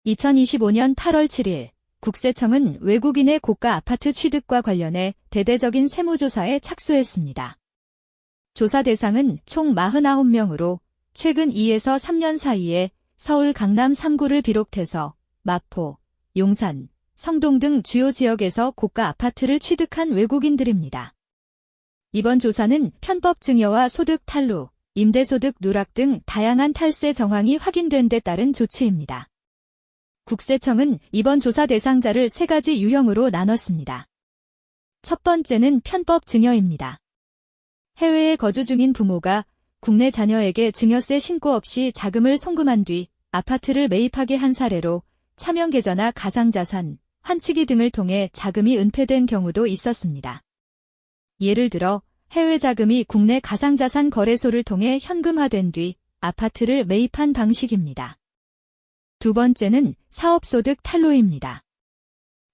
2025년 8월 7일 국세청은 외국인의 고가 아파트 취득과 관련해 대대적인 세무조사에 착수했습니다. 조사 대상은 총 49명으로 최근 2에서 3년 사이에 서울 강남 3구를 비롯해서 마포, 용산, 성동 등 주요 지역에서 고가 아파트를 취득한 외국인들입니다. 이번 조사는 편법 증여와 소득 탈루, 임대소득 누락 등 다양한 탈세 정황이 확인된 데 따른 조치입니다. 국세청은 이번 조사 대상자를 3가지 유형으로 나눴습니다. 첫 번째는 편법 증여입니다. 해외에 거주 중인 부모가 국내 자녀에게 증여세 신고 없이 자금을 송금한 뒤 아파트를 매입하게 한 사례로 차명계좌나 가상자산, 환치기 등을 통해 자금이 은폐된 경우도 있었습니다. 예를 들어 해외 자금이 국내 가상자산 거래소를 통해 현금화된 뒤 아파트를 매입한 방식입니다. 두 번째는 사업소득 탈루입니다.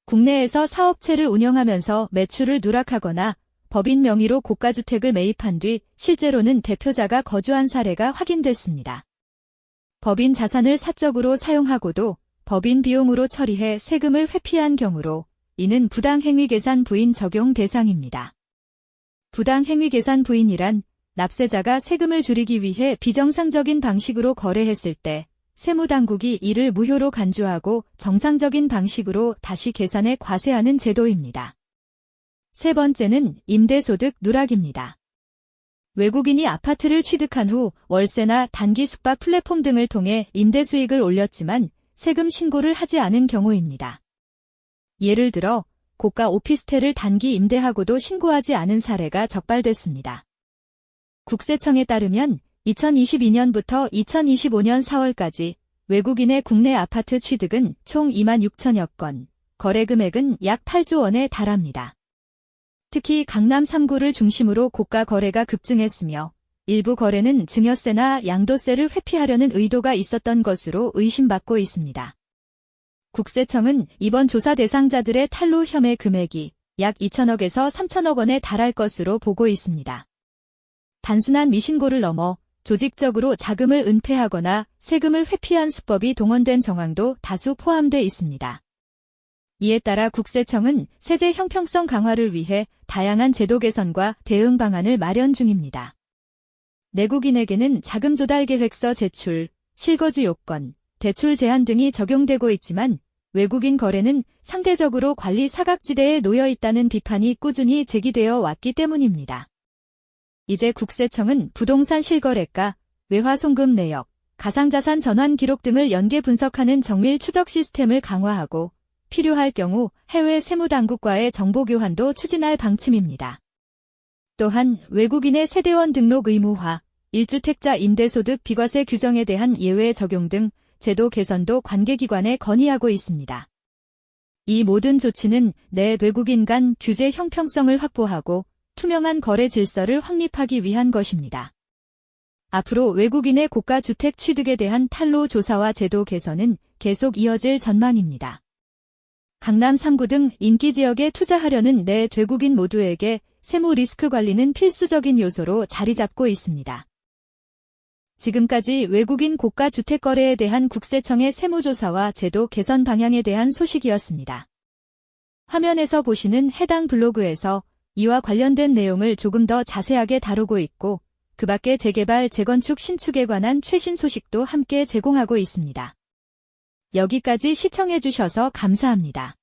국내에서 사업체를 운영하면서 매출을 누락하거나 법인 명의로 고가주택을 매입한 뒤 실제로는 대표자가 거주한 사례가 확인됐습니다. 법인 자산을 사적으로 사용하고도 법인 비용으로 처리해 세금을 회피한 경우로 이는 부당행위계산 부인 적용 대상입니다. 부당행위계산 부인이란 납세자가 세금을 줄이기 위해 비정상적인 방식으로 거래했을 때 세무당국이 이를 무효로 간주하고 정상적인 방식으로 다시 계산해 과세하는 제도입니다. 세 번째는 임대소득 누락입니다. 외국인이 아파트를 취득한 후 월세나 단기 숙박 플랫폼 등을 통해 임대 수익을 올렸지만 세금 신고를 하지 않은 경우입니다. 예를 들어 고가 오피스텔을 단기 임대하고도 신고하지 않은 사례가 적발됐습니다. 국세청에 따르면 2022년부터 2025년 4월까지 외국인의 국내 아파트 취득은 총 26,000여 건, 거래 금액은 약 8조 원에 달합니다. 특히 강남 3구를 중심으로 고가 거래가 급증했으며 일부 거래는 증여세나 양도세를 회피하려는 의도가 있었던 것으로 의심받고 있습니다. 국세청은 이번 조사 대상자들의 탈루 혐의 금액이 약 2천억에서 3천억 원에 달할 것으로 보고 있습니다. 단순한 미신고를 넘어 조직적으로 자금을 은폐하거나 세금을 회피한 수법이 동원된 정황도 다수 포함돼 있습니다. 이에 따라 국세청은 세제 형평성 강화를 위해 다양한 제도 개선과 대응 방안을 마련 중입니다. 내국인에게는 자금 조달 계획서 제출, 실거주 요건, 대출 제한 등이 적용되고 있지만 외국인 거래는 상대적으로 관리 사각지대에 놓여 있다는 비판이 꾸준히 제기되어 왔기 때문입니다. 이제 국세청은 부동산 실거래가, 외화 송금 내역, 가상자산 전환 기록 등을 연계 분석하는 정밀 추적 시스템을 강화하고 필요할 경우 해외 세무당국과의 정보 교환도 추진할 방침입니다. 또한 외국인의 세대원 등록 의무화, 1주택자 임대소득 비과세 규정에 대한 예외 적용 등 제도 개선도 관계기관에 건의하고 있습니다. 이 모든 조치는 내 외국인 간 규제 형평성을 확보하고 투명한 거래 질서를 확립하기 위한 것입니다. 앞으로 외국인의 고가 주택 취득에 대한 탈루 조사와 제도 개선은 계속 이어질 전망입니다. 강남 3구 등 인기 지역에 투자하려는 내 외국인 모두에게 세무 리스크 관리는 필수적인 요소로 자리 잡고 있습니다. 지금까지 외국인 고가 주택 거래에 대한 국세청의 세무조사와 제도 개선 방향에 대한 소식이었습니다. 화면에서 보시는 해당 블로그에서 이와 관련된 내용을 조금 더 자세하게 다루고 있고 그 밖에 재개발, 재건축, 신축에 관한 최신 소식도 함께 제공하고 있습니다. 여기까지 시청해주셔서 감사합니다.